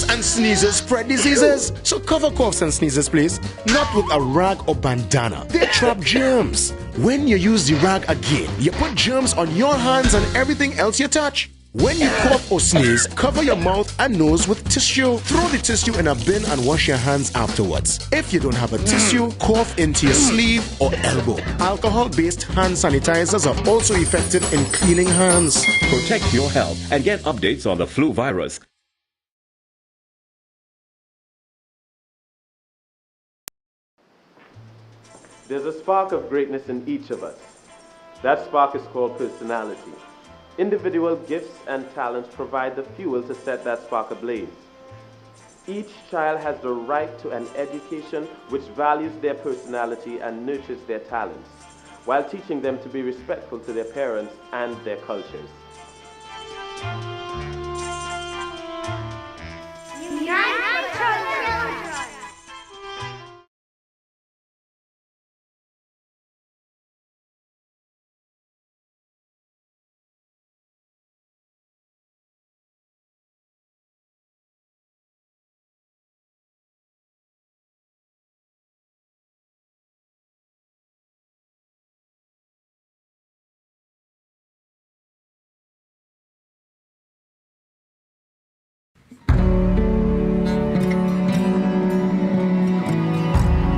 coughs and sneezes spread diseases. So cover coughs and sneezes, please. Not with a rag or bandana. They trap germs. When you use the rag again, you put germs on your hands and everything else you touch. When you cough or sneeze, cover your mouth and nose with tissue. Throw the tissue in a bin and wash your hands afterwards. If you don't have a tissue, cough into your sleeve or elbow. Alcohol-based hand sanitizers are also effective in cleaning hands. Protect your health and get updates on the flu virus. There's a spark of greatness in each of us. That spark is called personality. Individual gifts and talents provide the fuel to set that spark ablaze. Each child has the right to an education which values their personality and nurtures their talents, while teaching them to be respectful to their parents and their cultures.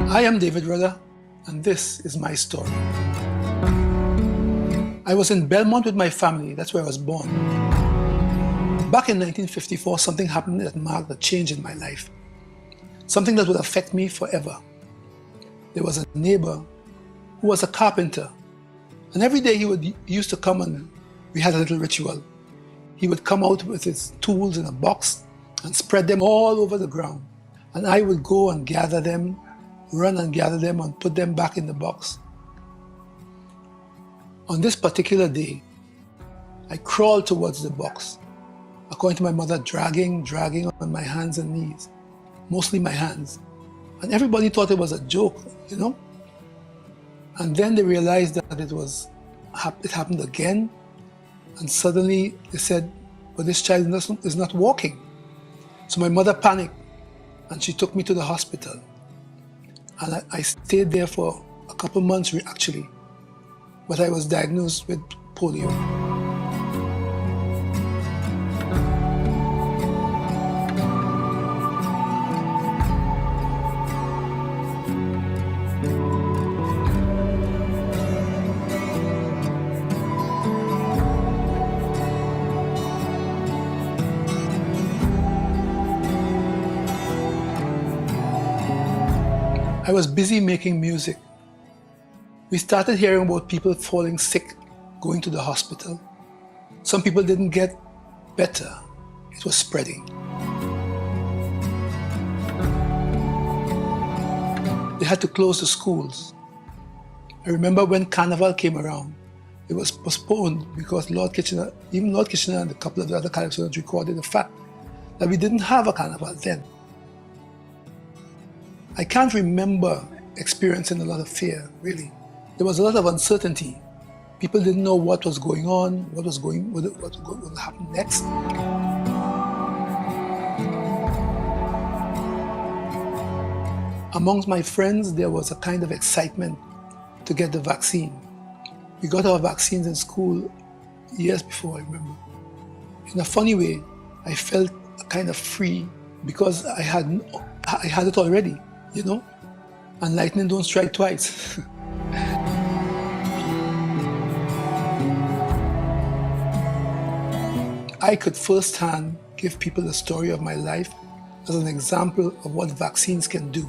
I am David Rudder, and this is my story. I was in Belmont with my family. That's where I was born. Back in 1954, something happened that marked a change in my life. Something that would affect me forever. There was a neighbor who was a carpenter, and every day he used to come and we had a little ritual. He would come out with his tools in a box and spread them all over the ground, and I would go and gather them, run and gather them and put them back in the box. On this particular day, I crawled towards the box, according to my mother, dragging on my hands and knees, mostly my hands. And everybody thought it was a joke, you know? And then they realized that it happened again, and suddenly they said, but this child is not walking. So my mother panicked, and she took me to the hospital. And I stayed there for a couple months actually, but I was diagnosed with polio. I was busy making music. We started hearing about people falling sick, going to the hospital. Some people didn't get better. It was spreading. They had to close the schools. I remember when Carnival came around, it was postponed because even Lord Kitchener and a couple of the other collectors recorded the fact that we didn't have a Carnival then. I can't remember experiencing a lot of fear, really. There was a lot of uncertainty. People didn't know what was going on, what would happen next. Amongst my friends, there was a kind of excitement to get the vaccine. We got our vaccines in school years before, I remember. In a funny way, I felt kind of free because I had it already. You know, and lightning don't strike twice. I could firsthand give people the story of my life as an example of what vaccines can do.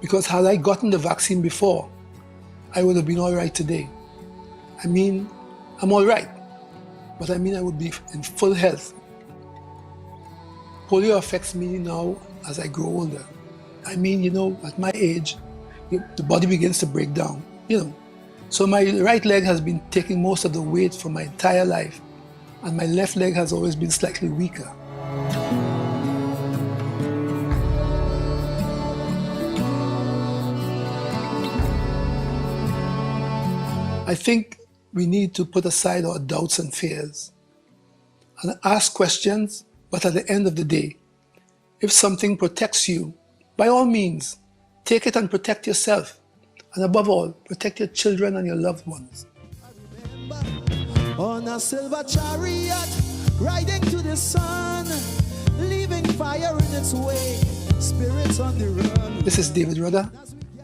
Because had I gotten the vaccine before, I would have been all right today. I mean, I'm all right, but I mean I would be in full health. Polio affects me now as I grow older. I mean, you know, at my age, the body begins to break down, you know. So my right leg has been taking most of the weight for my entire life, and my left leg has always been slightly weaker. I think we need to put aside our doubts and fears and ask questions, but at the end of the day, If something protects you, by all means, take it and protect yourself. And above all, protect your children and your loved ones. On a silver chariot, riding to the sun, leaving fire in its way, spirits on the run. This is David Rudder,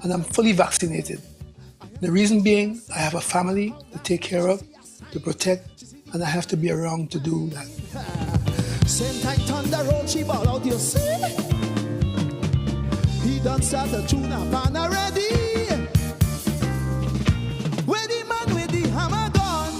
and I'm fully vaccinated. The reason being, I have a family to take care of, to protect, and I have to be around to do that. Same time thunder roll, she ball out, you see? He done start the tune up and already. Where the man with the hammer gone?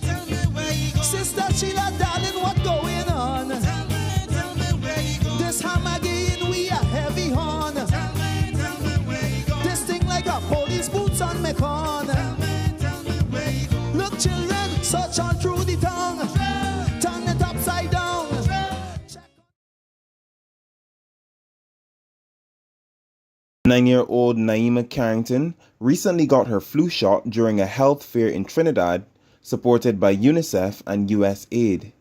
Tell me where he gone. Sister Sheila, darling, what going on? Tell me where he gone. This hammer again, we a heavy horn. Tell me where he gone. This thing like a police boots on me corn. Tell me where he gone. Look, children, search on through the tongue. Turn it upside down. 9-year-old Naima Carrington recently got her flu shot during a health fair in Trinidad, supported by UNICEF and USAID.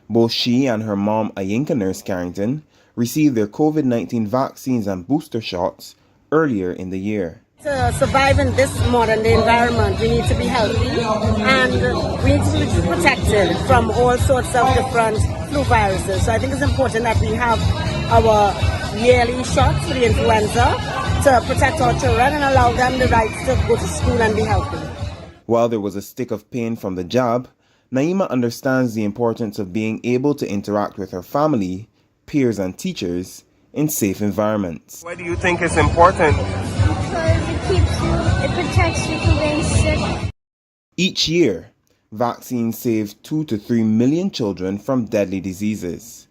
Both she and her mom, Ayinka Nurse Carrington, received their COVID-19 vaccines and booster shots earlier in the year. To survive in this modern day environment, we need to be healthy and we need to be protected from all sorts of different flu viruses. So I think it's important that we have our yearly shots for the influenza to protect our children and allow them the right to go to school and be healthy. While there was a stick of pain from the jab, Naima understands the importance of being able to interact with her family, peers and teachers in safe environments. Why do you think it's important? Because it protects you from being sick. Each year, vaccines save 2 to 3 million children from deadly diseases.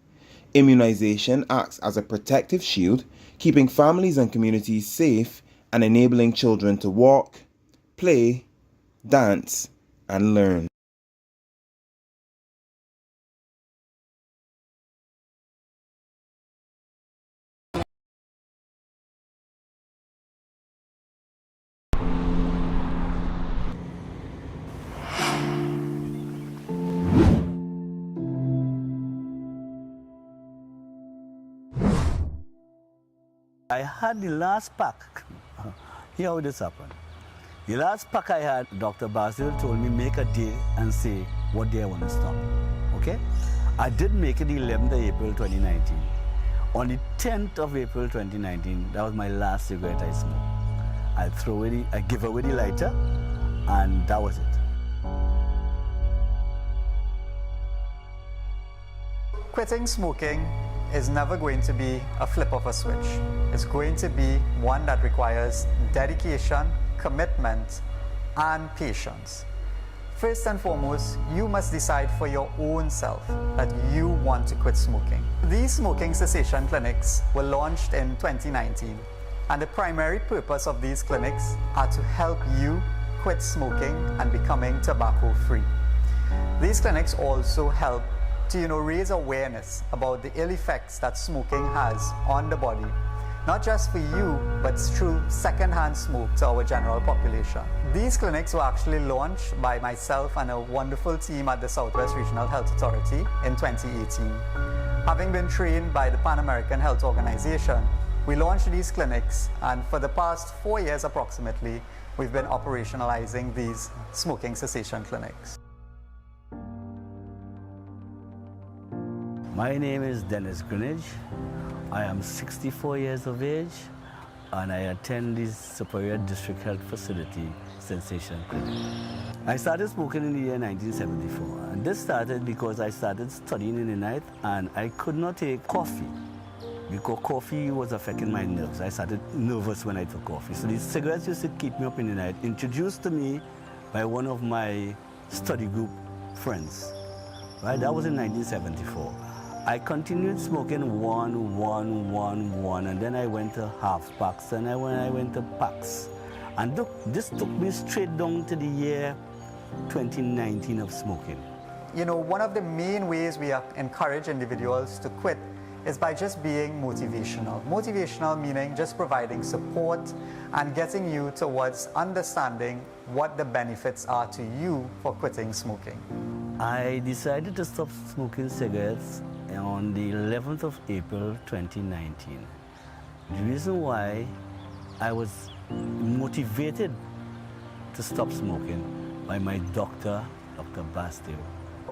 Immunization acts as a protective shield, keeping families and communities safe and enabling children to walk, play, dance, and learn. I had the last pack. Here how this happened. The last pack I had, Dr. Basil told me make a day and say what day I want to stop. Okay? I did make it the 11th of April 2019. On the 10th of April 2019, that was my last cigarette I smoked. I give away the lighter, and that was it. Quitting smoking is never going to be a flip of a switch. It's going to be one that requires dedication, commitment, and patience. First and foremost, you must decide for your own self that you want to quit smoking. These smoking cessation clinics were launched in 2019, and the primary purpose of these clinics are to help you quit smoking and becoming tobacco-free. These clinics also help to raise awareness about the ill effects that smoking has on the body, not just for you, but through secondhand smoke to our general population. These clinics were actually launched by myself and a wonderful team at the Southwest Regional Health Authority in 2018. Having been trained by the Pan American Health Organization, we launched these clinics, and for the past 4 years approximately, we've been operationalizing these smoking cessation clinics. My name is Dennis Greenidge. I am 64 years of age and I attend the Superior District Health Facility Cessation Clinic. I started smoking in the year 1974, and this started because I started studying in the night and I could not take coffee because coffee was affecting my nerves. I started nervous when I took coffee. So these cigarettes used to keep me up in the night, introduced to me by one of my study group friends. Right? That was in 1974. I continued smoking one, and then I went to half packs, and I went to packs. And this took me straight down to the year 2019 of smoking. One of the main ways we encourage individuals to quit is by just being motivational. Motivational meaning just providing support and getting you towards understanding what the benefits are to you for quitting smoking. I decided to stop smoking cigarettes on the 11th of April 2019. The reason why I was motivated to stop smoking by my doctor, Dr. Bastille.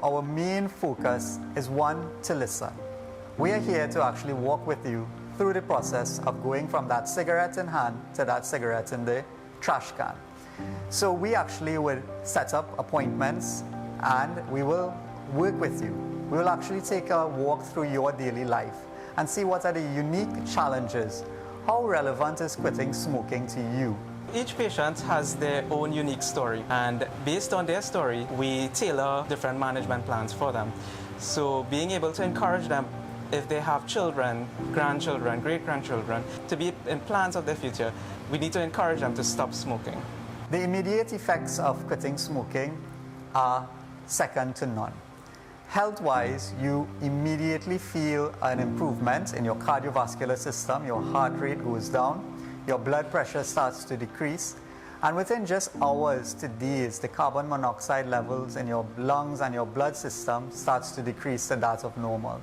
Our main focus is one, to listen. We are here to actually walk with you through the process of going from that cigarette in hand to that cigarette in the trash can. So we actually will set up appointments and we will work with you. We will actually take a walk through your daily life and see what are the unique challenges. How relevant is quitting smoking to you? Each patient has their own unique story, and based on their story, we tailor different management plans for them. So being able to encourage them, if they have children, grandchildren, great-grandchildren, to be in plans of their future, we need to encourage them to stop smoking. The immediate effects of quitting smoking are second to none. Health-wise, you immediately feel an improvement in your cardiovascular system, your heart rate goes down, your blood pressure starts to decrease, and within just hours to days, the carbon monoxide levels in your lungs and your blood system starts to decrease to that of normal.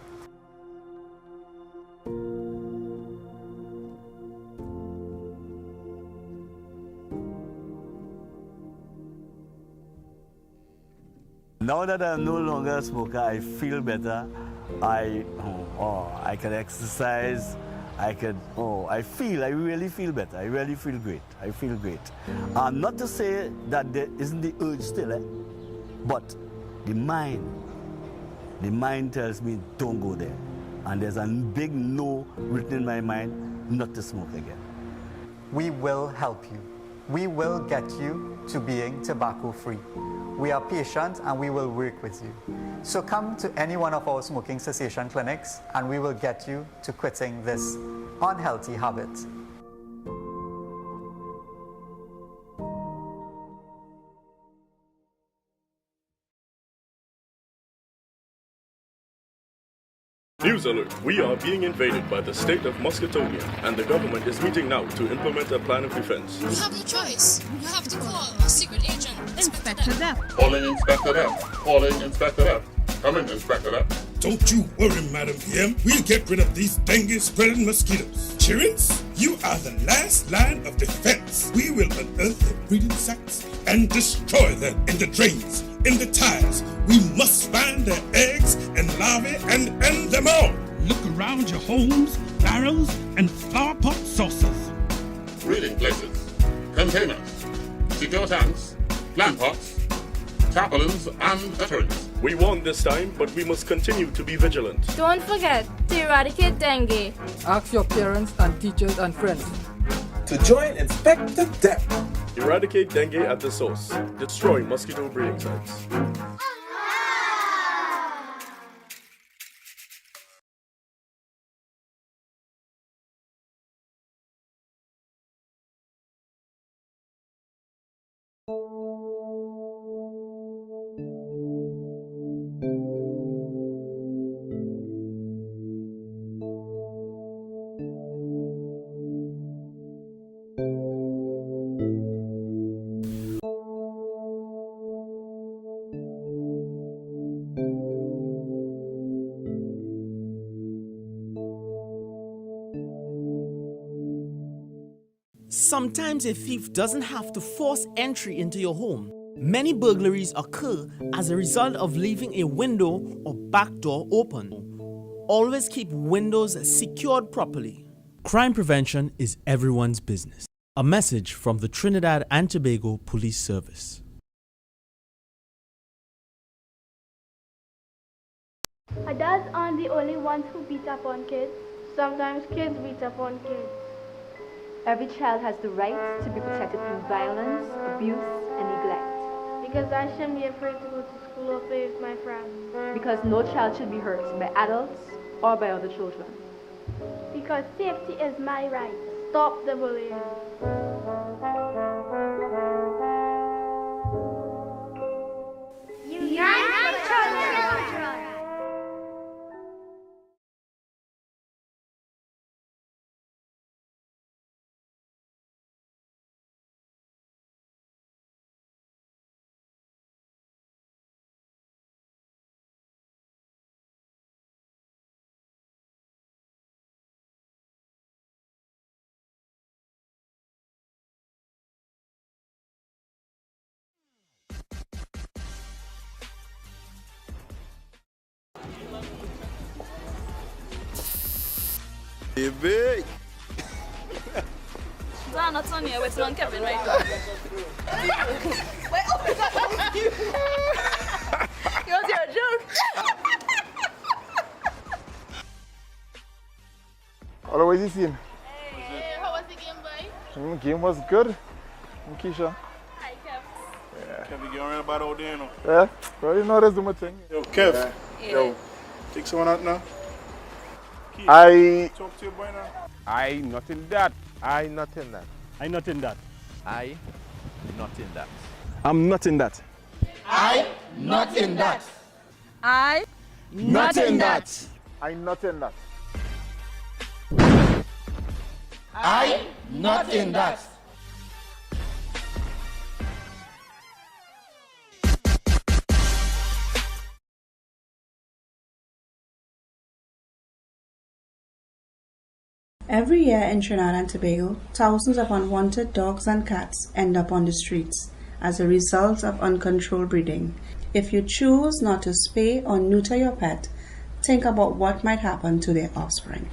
Now that I'm no longer a smoker, I feel better. I can exercise. I really feel better. I really feel great. I feel great. Not to say that there isn't the urge still, but the mind tells me don't go there. And there's a big no written in my mind not to smoke again. We will help you. We will get you to being tobacco-free. We are patient and we will work with you. So come to any one of our smoking cessation clinics and we will get you to quitting this unhealthy habit. News alert! We are being invaded by the state of Muscatonian, and the government is meeting now to implement a plan of defense. You have no choice. You have to call a secret agent. Inspector Depp. Calling Inspector Depp. Calling Inspector Depp. Come in, Inspector Depp. Don't you worry, Madam PM. We'll get rid of these dengue-spreading mosquitoes. Chirins, you are the last line of defense. We will unearth their breeding sites and destroy them in the drains, in the tires. We must find their eggs and larvae and end them all. Look around your homes, barrels, and flower pot saucers. Breeding places, containers, secure tanks, plant pots, tarpaulins, and veterans. We won this time, but we must continue to be vigilant. Don't forget to eradicate dengue. Ask your parents and teachers and friends to join Inspector Depp. Eradicate dengue at the source. Destroy mosquito breeding sites. Sometimes a thief doesn't have to force entry into your home. Many burglaries occur as a result of leaving a window or back door open. Always keep windows secured properly. Crime prevention is everyone's business. A message from the Trinidad and Tobago Police Service. Adults aren't the only ones who beat up on kids. Sometimes kids beat up on kids. Every child has the right to be protected from violence, abuse, and neglect. Because I shouldn't be afraid to go to school or play with my friends. Because no child should be hurt by adults or by other children. Because safety is my right. Stop the bullying. Unite for children! Baby. Nah, not on here. Wait, on Kevin right now. Wait, oh my God. You want to hear a joke? Hello, what is he seeing? Hey, how was the game, boy? The game was good. I'm Keisha. Hi, Kev. Yeah. Kev, you alright about out there, no? Yeah, well, you know that's do my thing. Yo, Kev. Yeah. Yo, take someone out now. Keith, I talk to your boy now. I not in that. I not in that. I not in that. I not in that. I'm not in that. I not in that. I Not in that. I not in that. I not in that. Every year in Trinidad and Tobago, thousands of unwanted dogs and cats end up on the streets as a result of uncontrolled breeding. If you choose not to spay or neuter your pet, think about what might happen to their offspring.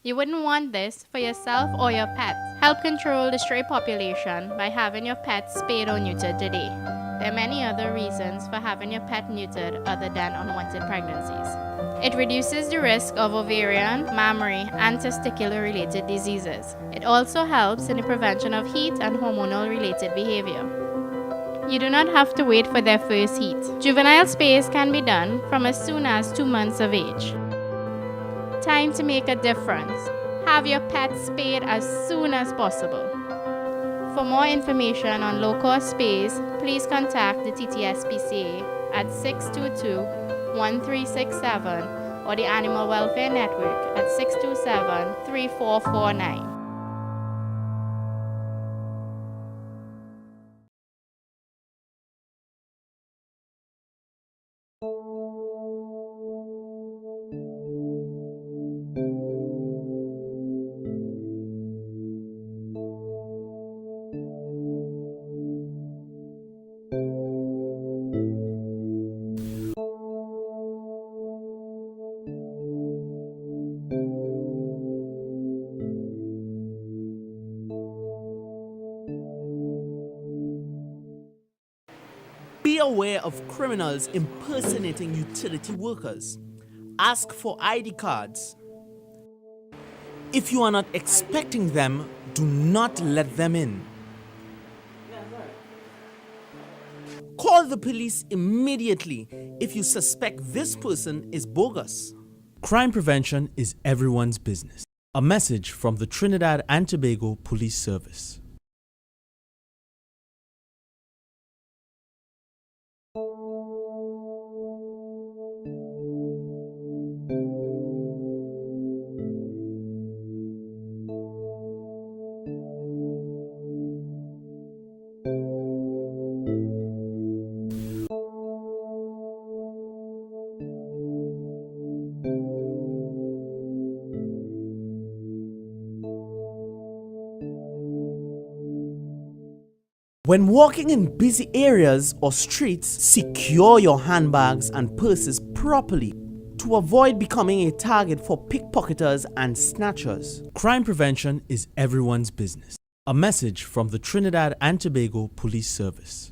You wouldn't want this for yourself or your pet. Help control the stray population by having your pet spayed or neutered today. There are many other reasons for having your pet neutered other than unwanted pregnancies. It reduces the risk of ovarian, mammary, and testicular-related diseases. It also helps in the prevention of heat and hormonal-related behavior. You do not have to wait for their first heat. Juvenile spays can be done from as soon as 2 months of age. Time to make a difference. Have your pet spayed as soon as possible. For more information on low-cost spays, please contact the TTS PSA at 622-1367 or the Animal Welfare Network at 627-3449. Be aware of criminals impersonating utility workers. Ask for ID cards. If you are not expecting them, do not let them in. Call the police immediately if you suspect this person is bogus. Crime prevention is everyone's business. A message from the Trinidad and Tobago Police Service. When walking in busy areas or streets, secure your handbags and purses properly to avoid becoming a target for pickpocketers and snatchers. Crime prevention is everyone's business. A message from the Trinidad and Tobago Police Service.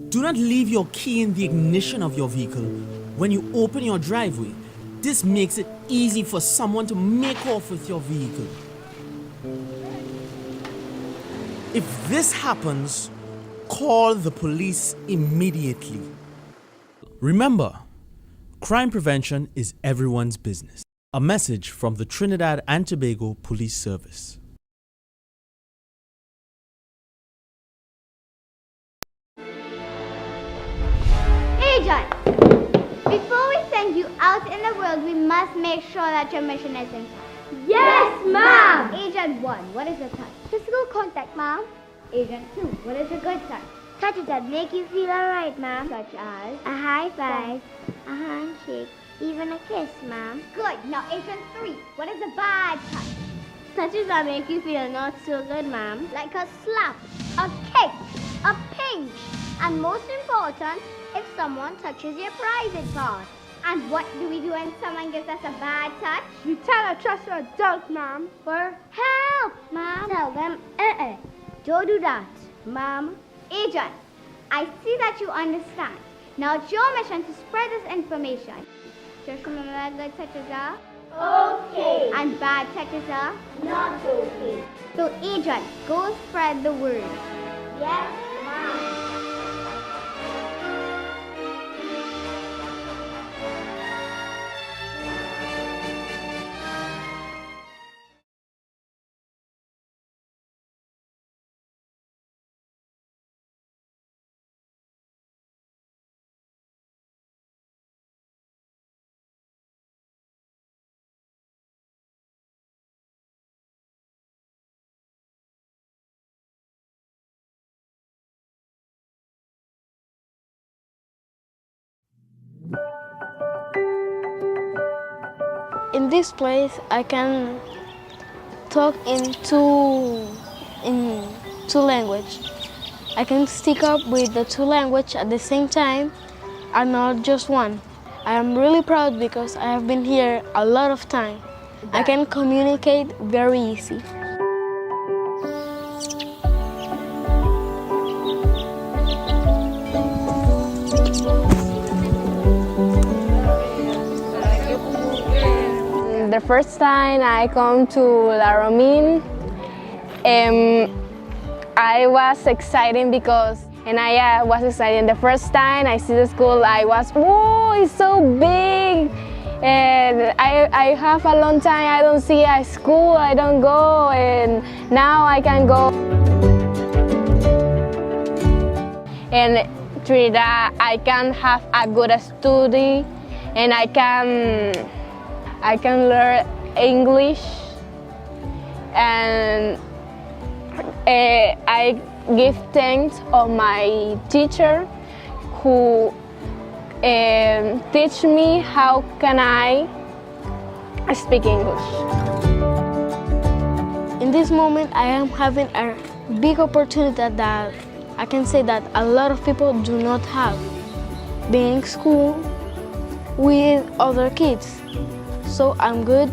Do not leave your key in the ignition of your vehicle when you open your driveway. This makes it easy for someone to make off with your vehicle. If this happens, call the police immediately. Remember, crime prevention is everyone's business. A message from the Trinidad and Tobago Police Service. Agent, before we send you out in the world, we must make sure that your mission is intact. Yes, ma'am. Agent 1, what is a touch? Physical contact, ma'am. Agent 2, what is a good touch? Touches that make you feel alright, ma'am. Such as? A high five, a handshake, even a kiss, ma'am. Good. Now, Agent 3, what is a bad touch? Touches that make you feel not so good, ma'am. Like a slap, a kick, a pinch, and most important, if someone touches your private part. And what do we do when someone gives us a bad touch? We tell a trusted adult, ma'am, for help, ma'am. Tell them, don't do that, ma'am. Agent, I see that you understand. Now it's your mission to spread this information. Just remember that good touches are okay, and bad touches are not okay. So, Agent, go spread the word. Yes, ma'am. In this place, I can talk in two languages. I can stick up with the two languages at the same time and not just one. I am really proud because I have been here a lot of time. I can communicate very easy. The first time I come to La Romine, I was excited because, I was excited. The first time I see the school, I was, whoa, it's so big. And I have a long time I don't see a school, I don't go, and now I can go. In Trinidad, I can have a good study, and I can learn English, and I give thanks to my teacher who teach me how can I speak English. In this moment, I am having a big opportunity that I can say that a lot of people do not have. Being in school with other kids. So I'm good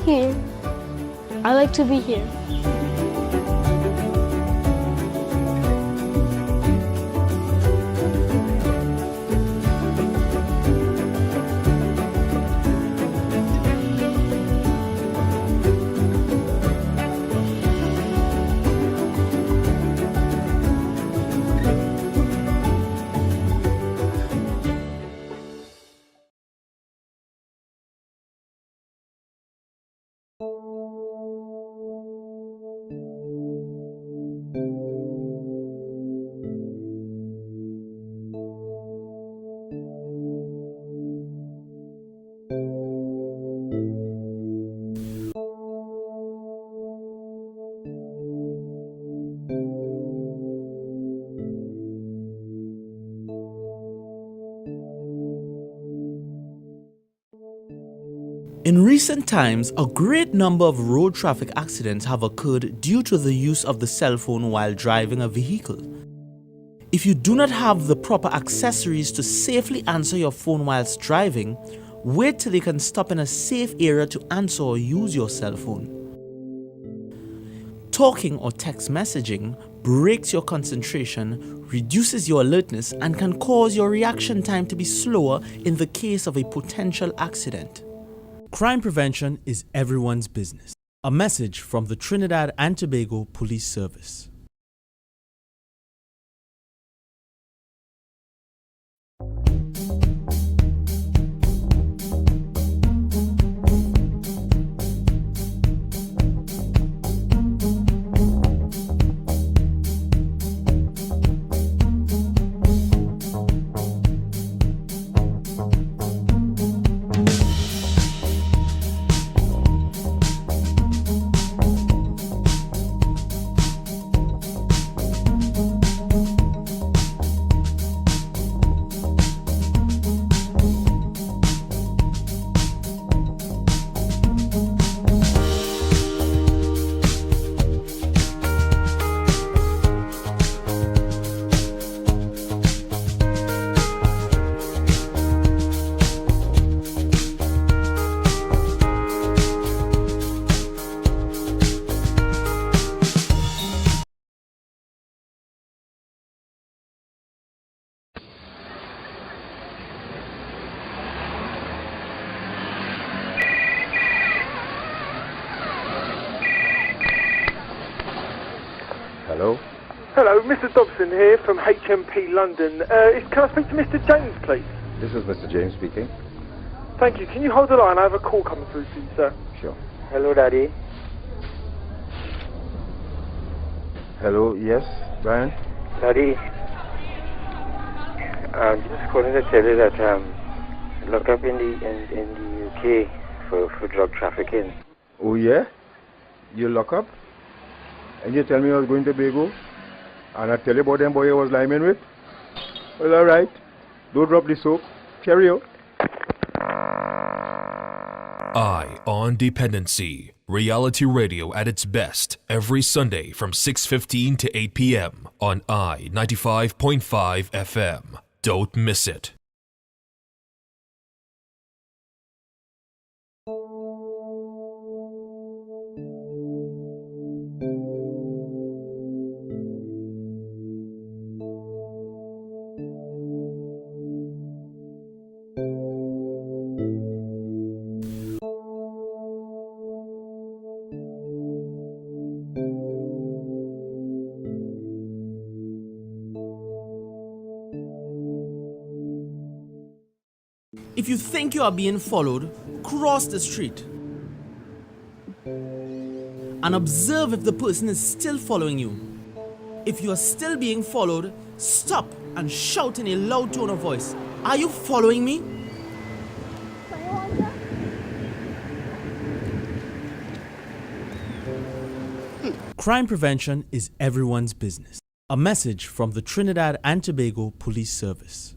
here. I like to be here. In recent times, a great number of road traffic accidents have occurred due to the use of the cell phone while driving a vehicle. If you do not have the proper accessories to safely answer your phone whilst driving, wait till you can stop in a safe area to answer or use your cell phone. Talking or text messaging breaks your concentration, reduces your alertness, and can cause your reaction time to be slower in the case of a potential accident. Crime prevention is everyone's business. A message from the Trinidad and Tobago Police Service. Hello? Hello, Mr. Dobson here from HMP London. Can I speak to Mr. James, please? This is Mr. James speaking. Thank you. Can you hold the line? I have a call coming through to you, sir. Sure. Hello, Daddy. Hello, yes, Brian? Daddy, I'm just calling to tell you that look up in the UK for drug trafficking. Oh, yeah? You lock up? And you tell me I was going to Tobago? And I tell you about them boy I was liming with? Well, alright. Don't drop the soap. Cheerio. Eye on Dependency. Reality radio at its best every Sunday from 6:15 to 8 p.m. on I 95.5 FM. Don't miss it. If you think you are being followed, cross the street and observe if the person is still following you. If you are still being followed, stop and shout in a loud tone of voice, "Are you following me?" Crime prevention is everyone's business. A message from the Trinidad and Tobago Police Service.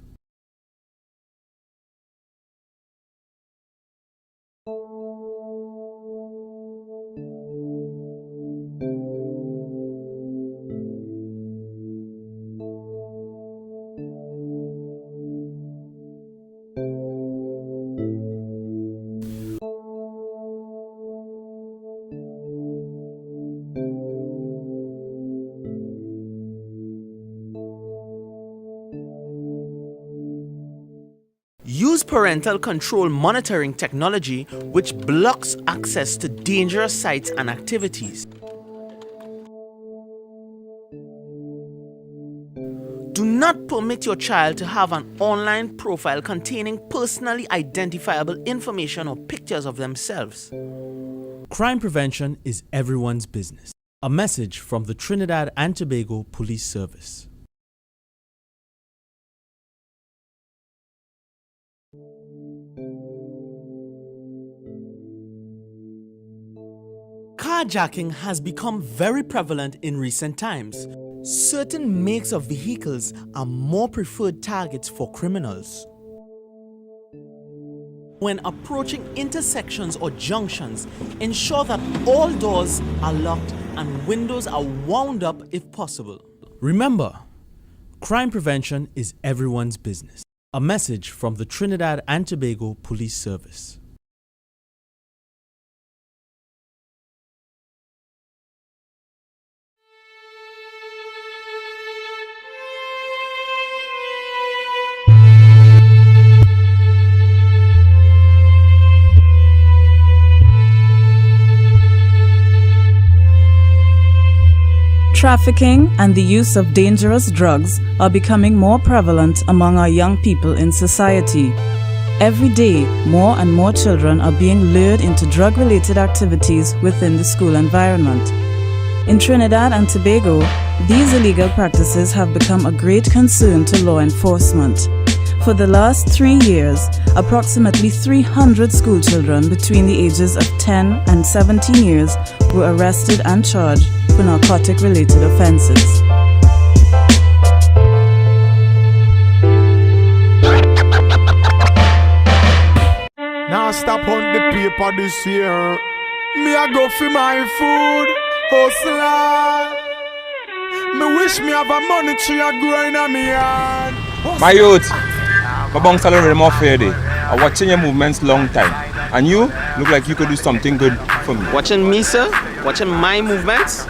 parental control monitoring technology which blocks access to dangerous sites and activities. Do not permit your child to have an online profile containing personally identifiable information or pictures of themselves. Crime prevention is everyone's business. A message from the Trinidad and Tobago Police Service. Carjacking has become very prevalent in recent times. Certain makes of vehicles are more preferred targets for criminals. When approaching intersections or junctions, ensure that all doors are locked and windows are wound up if possible. Remember, crime prevention is everyone's business. A message from the Trinidad and Tobago Police Service. Trafficking and the use of dangerous drugs are becoming more prevalent among our young people in society. Every day, more and more children are being lured into drug-related activities within the school environment. In Trinidad and Tobago, these illegal practices have become a great concern to law enforcement. For the last 3 years, approximately 300 school children between the ages of 10 and 17 years were arrested and charged for narcotic-related offenses. Now stop on the paper this year. Me I go for my food, hustler. Me wish me have a money tree a growing on me yard. My youth, my bong salary more fair day. I'm watching your movements long time. And you look like you could do something good for me. Watching me, sir? Watching my movements?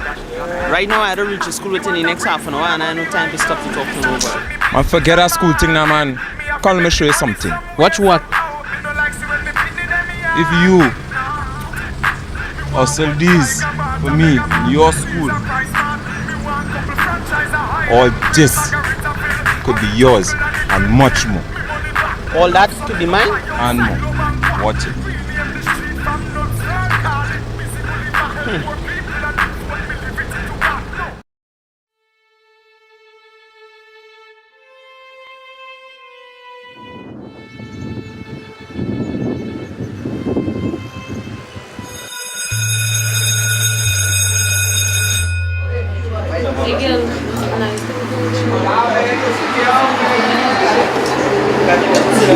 Right now I had to reach the school within the next half an hour and I have no time to stop to talk to nobody. Man, forget that school thing now, man. Come let me show you something. Watch what? If you hustle these for me in your school, all this could be yours and much more. All that could be mine? And more. Watch it.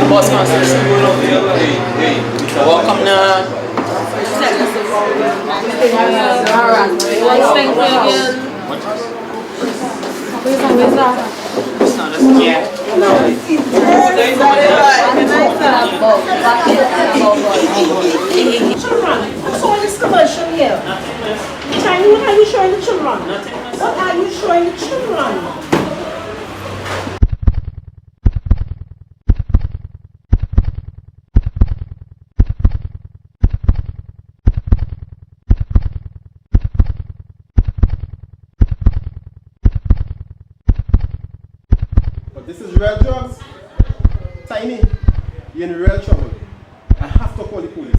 Boss master. Welcome now. What's all this commercial here? Tiny, what are you showing the children? What are you showing the children? This is real drugs. Tiny, you're in real trouble. I have to call the police.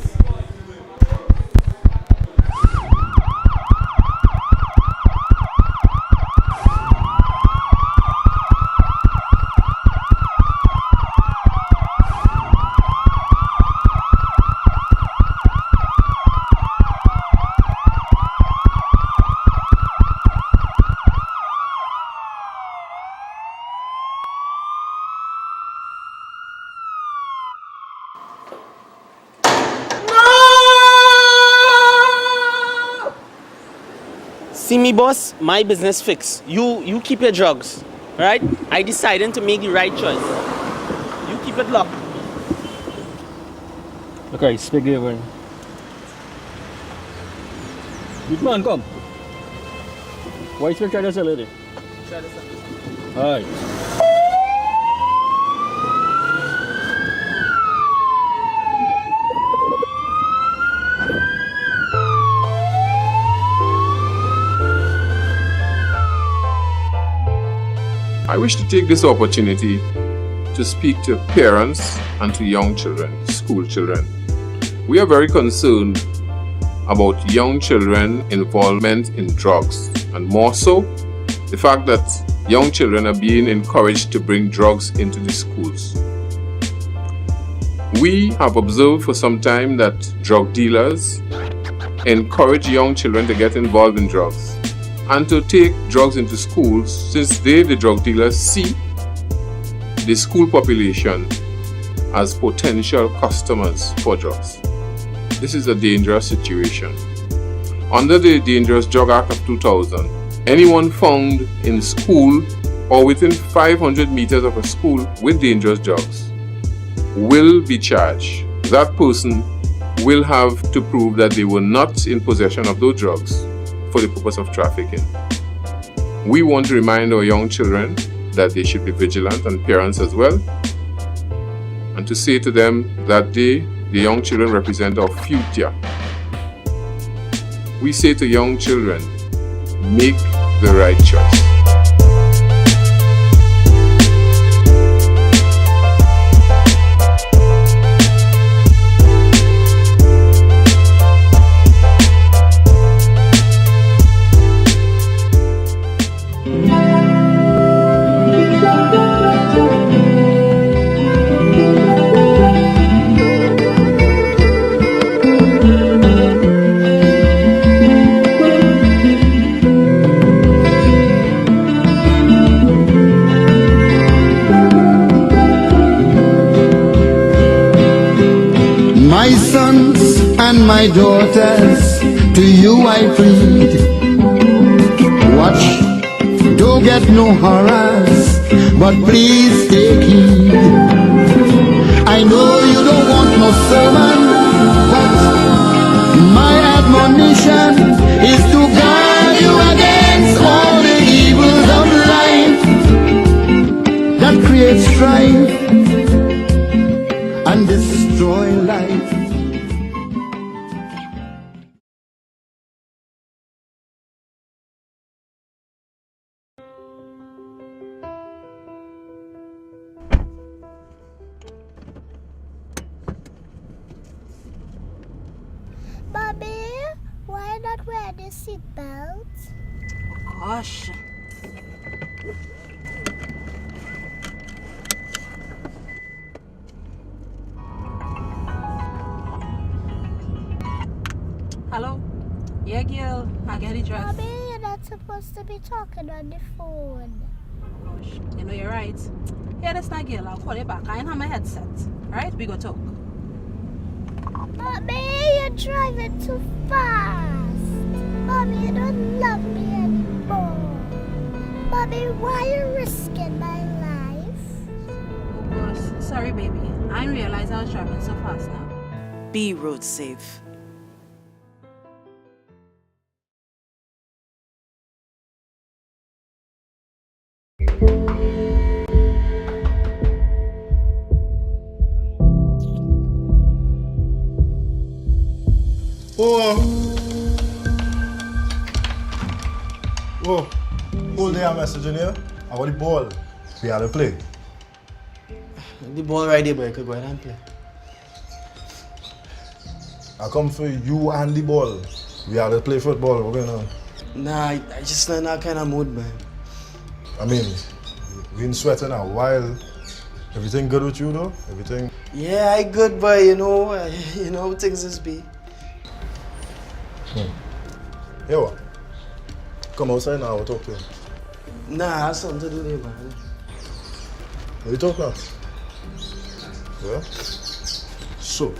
See me, boss, my business fixed. You keep your drugs, right? I decided to make the right choice. You keep it locked. Okay, speak here, man. Good man, come. Why is your trying to sell it? Try to sell it. Alright. I wish to take this opportunity to speak to parents and to young children, school children. We are very concerned about young children involvement in drugs, and more so the fact that young children are being encouraged to bring drugs into the schools. We have observed for some time that drug dealers encourage young children to get involved in drugs and to take drugs into schools, since they, the drug dealers, see the school population as potential customers for drugs. This is a dangerous situation. Under the Dangerous Drug Act of 2000, anyone found in school or within 500 meters of a school with dangerous drugs will be charged. That person will have to prove that they were not in possession of those drugs for the purpose of trafficking. We want to remind our young children that they should be vigilant, and parents as well, and to say to them that the young children represent our future. We say to young children, make the right choice. My sons and my daughters, to you I plead. Watch, don't get no horrors, but please take heed. I know you don't want no sermon, but my admonition is to guard you against all the evils of life that create strife and destroy life. Bobby, why not wear the seatbelt? Oh gosh. Hello? Yeah, girl. I get it dressed. Bobby, you're not supposed to be talking on the phone. Gosh, you know you're right. Yeah, that's not girl. I'll call you back. I ain't have my headset. Alright, we go talk. Bobby, you're driving too fast. Bobby, you don't love me anymore. Bobby, why are you risking my life? Oh gosh, sorry baby. I didn't realize I was driving so fast now. Be road safe. Oh, hold there, message in here. I got the ball. We have to play. The ball right there, boy. You could go ahead and play. I come for you and the ball. We have to play football. What's going on? Nah, I just not in that kind of mood, man. I mean, we've been sweating a while. Everything good with you, though? Everything? Yeah, I good, but you know how things is be. Here what? Come outside now, we'll talk to you. Nah, I have something to do there, man. Will you talk now? Yeah? So.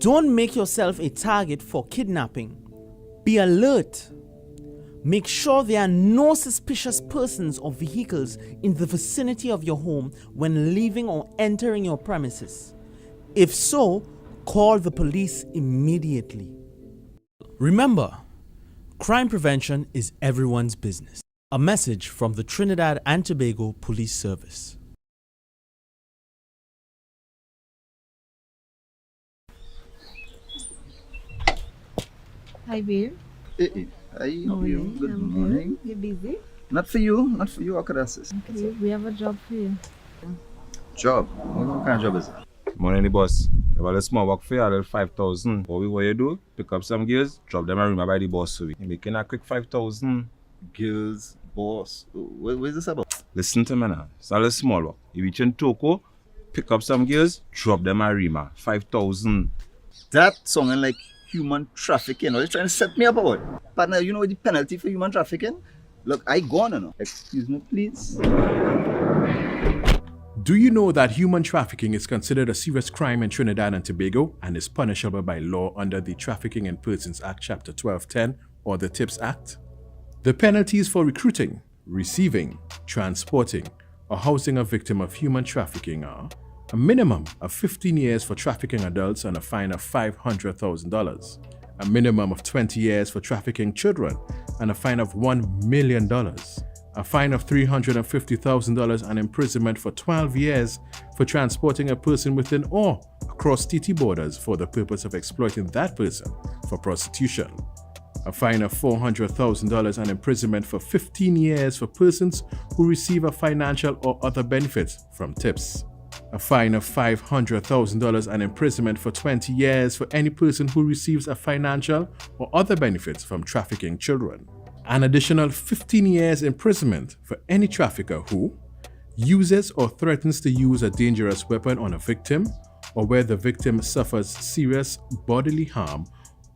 Don't make yourself a target for kidnapping. Be alert. Make sure there are no suspicious persons or vehicles in the vicinity of your home when leaving or entering your premises. If so, call the police immediately. Remember, crime prevention is everyone's business. A message from the Trinidad and Tobago Police Service. Hi, babe. Hey, hi, how are you? Good morning. You busy? Not for you, how could I assist? Okay, we have a job for you. Job? What kind of job is it? Morning, boss. If I have a small work for you, a little 5,000. What you do? Pick up some girls, drop them and remember by the boss for you. You're making a quick 5,000. Girls, boss. What is this about? Listen to me now. It's a little small work. You reach in Toko, pick up some girls, drop them and Rima. 5,000. That sounding like human trafficking. Are you trying to set me up or what? Partner, you know the penalty for human trafficking? Look, I gone now. Excuse me, please. Do you know that human trafficking is considered a serious crime in Trinidad and Tobago and is punishable by law under the Trafficking in Persons Act Chapter 1210 or the TIPS Act? The penalties for recruiting, receiving, transporting, or housing a victim of human trafficking are a minimum of 15 years for trafficking adults and a fine of $500,000, a minimum of 20 years for trafficking children and a fine of $1 million, a fine of $350,000 and imprisonment for 12 years for transporting a person within or across TT borders for the purpose of exploiting that person for prostitution, a fine of $400,000 and imprisonment for 15 years for persons who receive a financial or other benefit from tips, a fine of $500,000 and imprisonment for 20 years for any person who receives a financial or other benefits from trafficking children, an additional 15 years imprisonment for any trafficker who uses or threatens to use a dangerous weapon on a victim, or where the victim suffers serious bodily harm,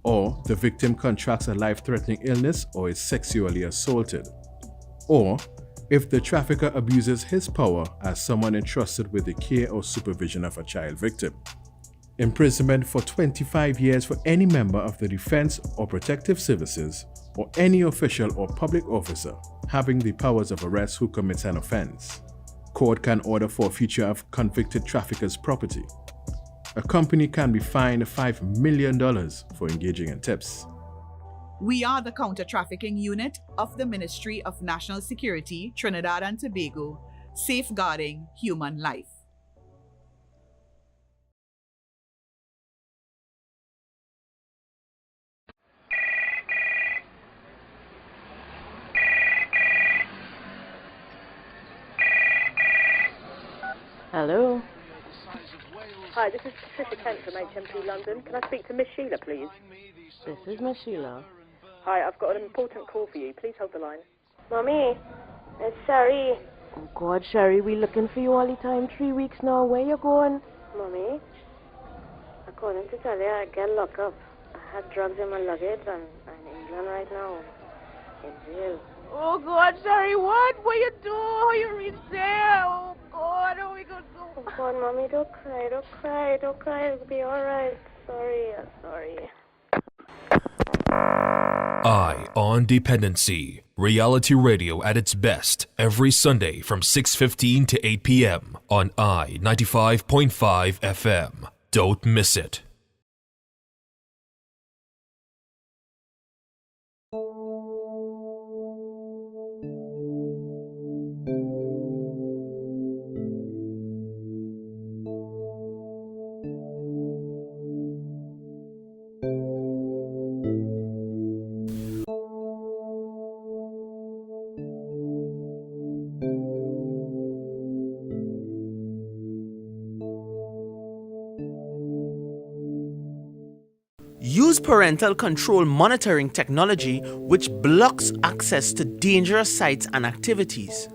or the victim contracts a life-threatening illness or is sexually assaulted, or if the trafficker abuses his power as someone entrusted with the care or supervision of a child victim. Imprisonment for 25 years for any member of the Defense or Protective Services or any official or public officer having the powers of arrest who commits an offense. Court can order forfeiture of convicted trafficker's property. A company can be fined $5 million for engaging in tips. We are the Counter-Trafficking Unit of the Ministry of National Security, Trinidad and Tobago, safeguarding human life. Hello. Hi, this is Patricia Kent from HMP London. Can I speak to Miss Sheila, please? This is Miss Sheila. Hi, I've got an important call for you. Please hold the line. Mommy, it's Sherry. Oh God, Sherry, we looking for you all the time. 3 weeks now. Where you going? Mommy, according to tell you, I get locked up. I had drugs in my luggage and I'm in England right now. In jail. Oh God, Sherry, what? What you do? How you reach there? Oh God, how we gonna do? Oh God, Mommy, don't cry, don't cry, don't cry. It'll be alright. Sorry, I'm sorry. Eye on Dependency. Reality radio at its best every Sunday from 6:15 to 8 p.m. on I 95.5 FM. Don't miss it. Use parental control monitoring technology which blocks access to dangerous sites and activities.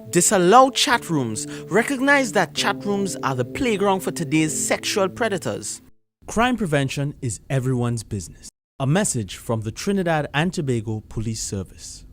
Disallow chat rooms. Recognize that chat rooms are the playground for today's sexual predators. Crime prevention is everyone's business. A message from the Trinidad and Tobago Police Service.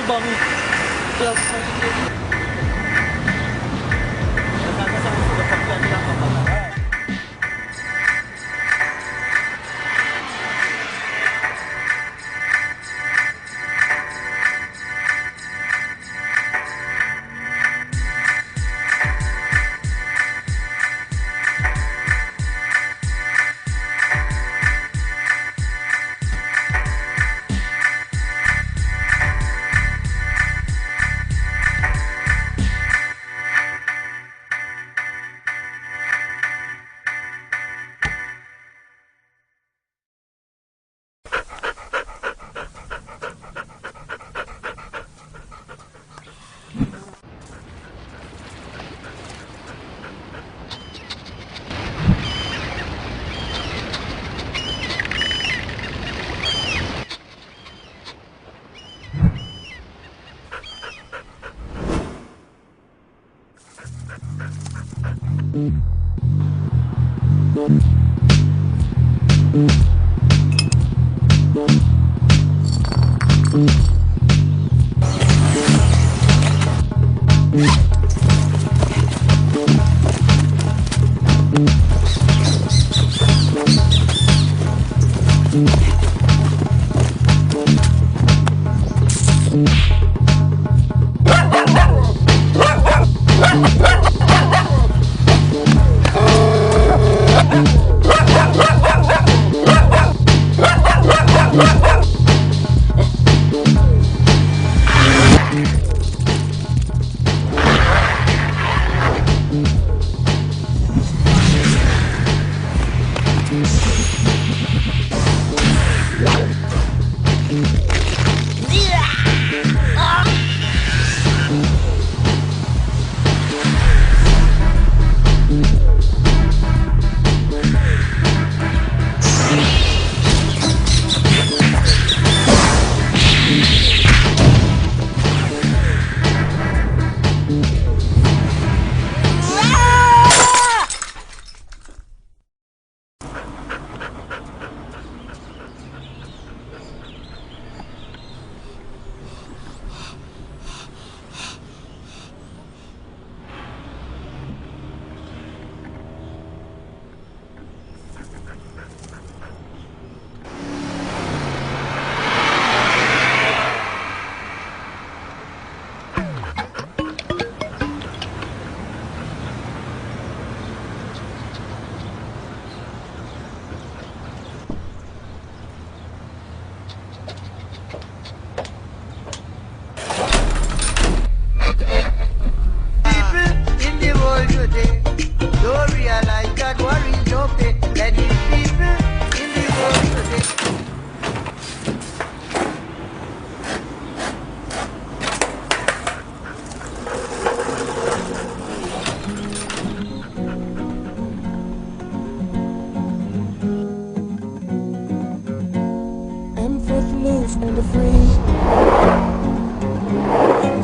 bang.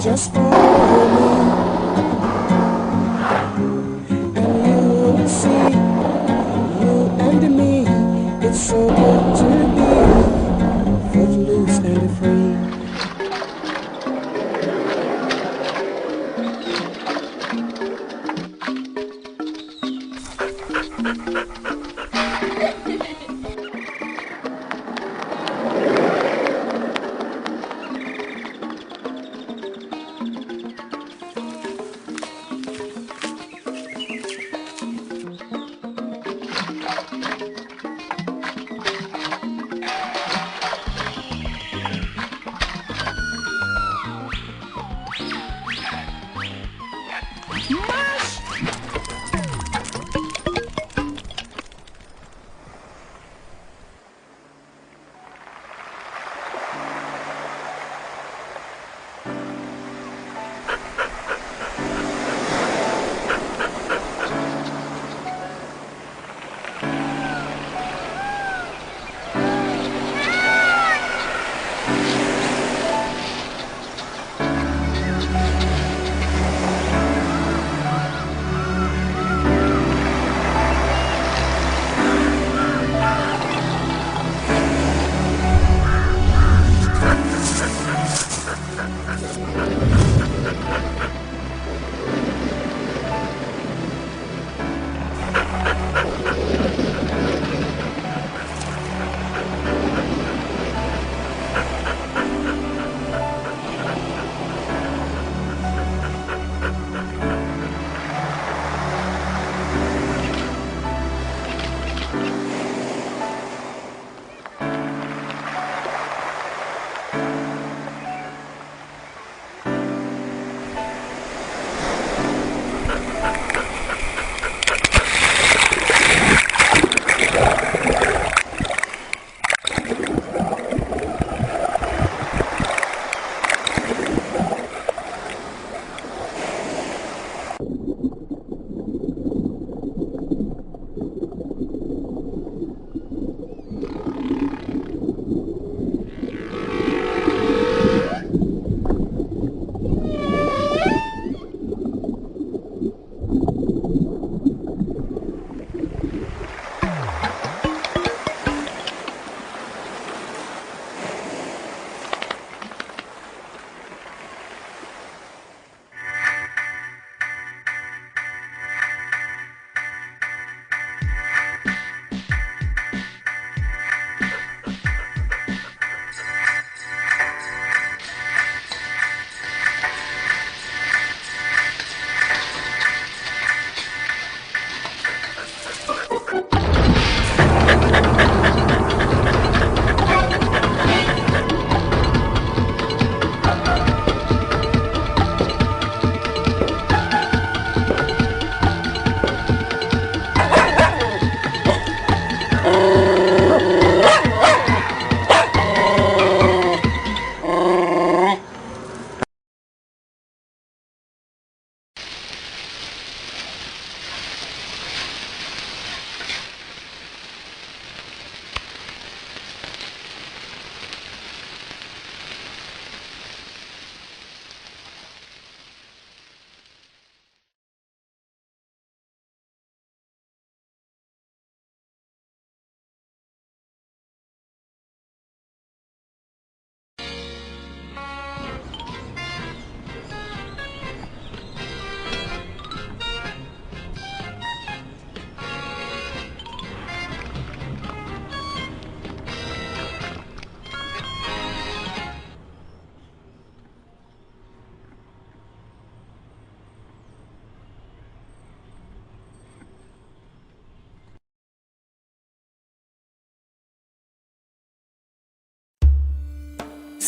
Just follow me, and you will see, you and me, it's so good to be footloose and free.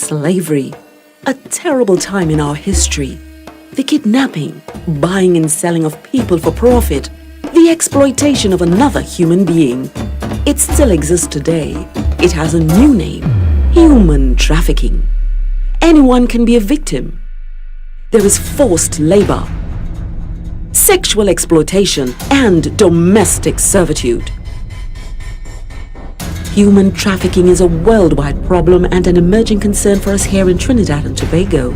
slavery, a terrible time in our history. The kidnapping, buying and selling of people for profit, the exploitation of another human being. It still exists today. It has a new name: human trafficking. Anyone can be a victim. There is forced labor, sexual exploitation, and domestic servitude. Human trafficking is a worldwide problem and an emerging concern for us here in Trinidad and Tobago.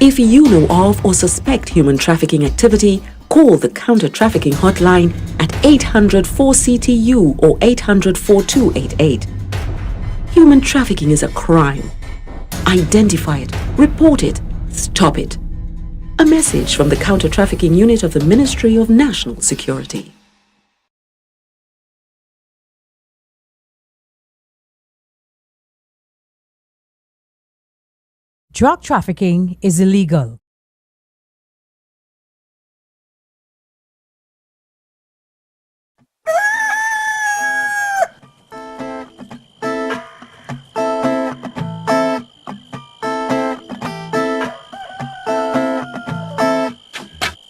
If you know of or suspect human trafficking activity, call the Counter-Trafficking Hotline at 800-4CTU or 800-4288. Human trafficking is a crime. Identify it, report it, stop it. A message from the Counter-Trafficking Unit of the Ministry of National Security. Drug trafficking is illegal.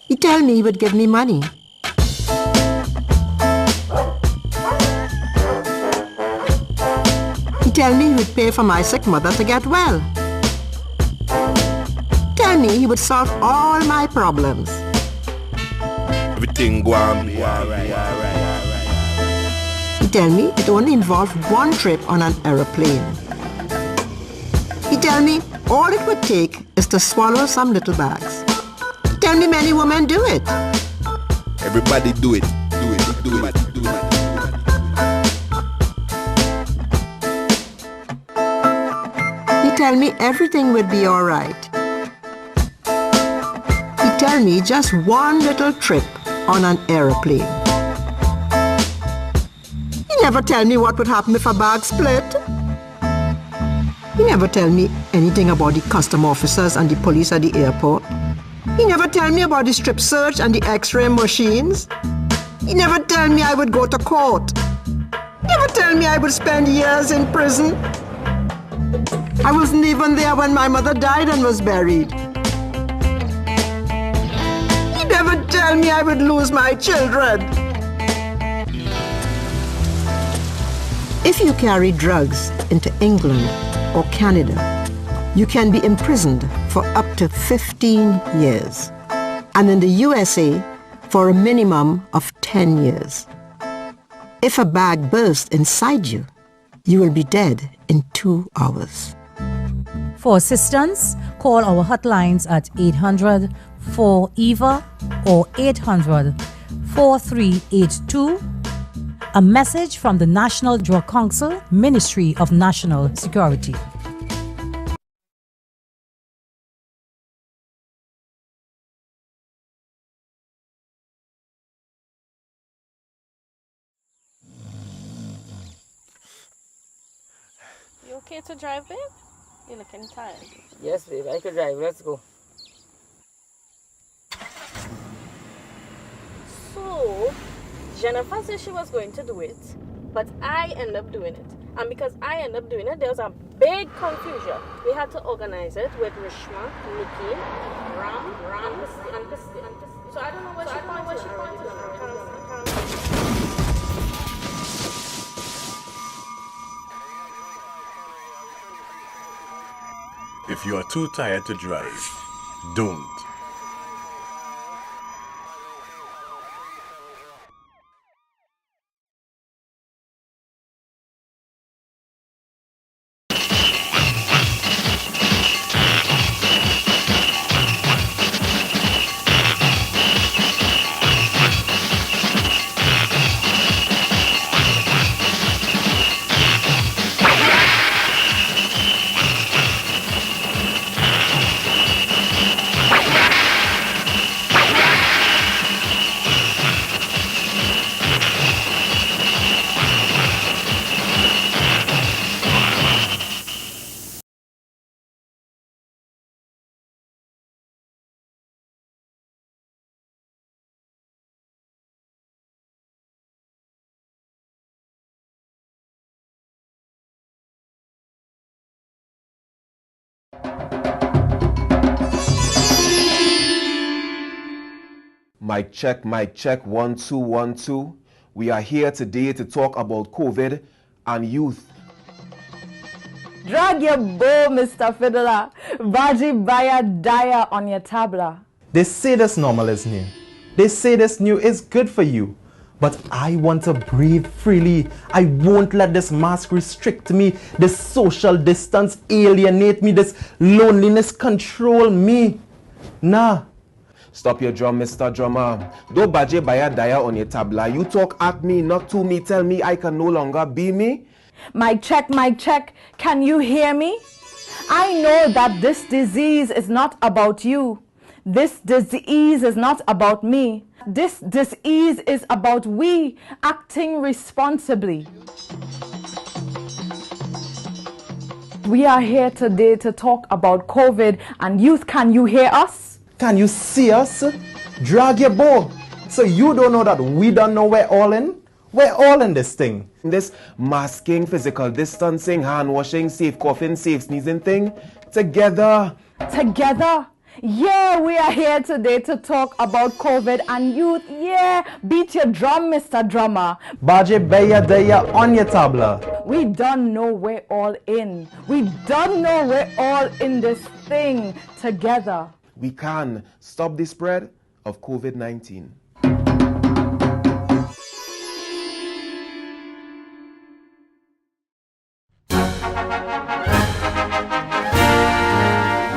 He told me he would give me money. He told me he would pay for my sick mother to get well. Tell me he would solve all my problems. Everything go on be alright. He tell me it only involved one trip on an aeroplane. He tell me all it would take is to swallow some little bags. He tell me many women do it. Everybody do it. Do it. Do it. Do it. He tell me everything would be alright. He tell me just one little trip on an aeroplane. He never tell me what would happen if a bag split. He never tell me anything about the custom officers and the police at the airport. He never tell me about the strip search and the x-ray machines. He never tell me I would go to court. He never tell me I would spend years in prison. I wasn't even there when my mother died and was buried. He never tell me I would lose my children. If you carry drugs into England or Canada, you can be imprisoned for up to 15 years. And in the USA, for a minimum of 10 years. If a bag bursts inside you, you will be dead in 2 hours. For assistance, call our hotlines at 800-4EVA or 800-4382. A message from the National Drug Council, Ministry of National Security. You okay to drive, babe? You're looking tired. Yes, babe, I could drive. Let's go. So, Jennifer said she was going to do it, but I ended up doing it. And because I ended up doing it, there was a big confusion. We had to organize it with Rishma, Nikki, Ram, and Christine. So I don't know what she pointed. If you are too tired to drive, don't. Mic check, 1 2 1 2. We are here today to talk about COVID and youth. Drag your bow, Mr. Fiddler. Baji baya daya on your tabla. They say this normal is new. They say this new is good for you. But I want to breathe freely. I won't let this mask restrict me. This social distance alienate me. This loneliness control me. Nah. Stop your drum, Mr. Drummer. Don't baje baya daya on your tabla. You talk at me, not to me. Tell me I can no longer be me. Mic check. Can you hear me? I know that this disease is not about you. This disease is not about me. This disease is about we acting responsibly. We are here today to talk about COVID and youth. Can you hear us? Can you see us? Drag your bow. So you don't know that we don't know we're all in? We're all in this thing. This masking, physical distancing, hand washing, safe coughing, safe sneezing thing. Together. Together. Yeah, we are here today to talk about COVID and youth. Yeah, beat your drum, Mr. Drummer. Baje baya daya on your tabla. We don't know we're all in. We don't know we're all in this thing together. We can stop the spread of COVID-19.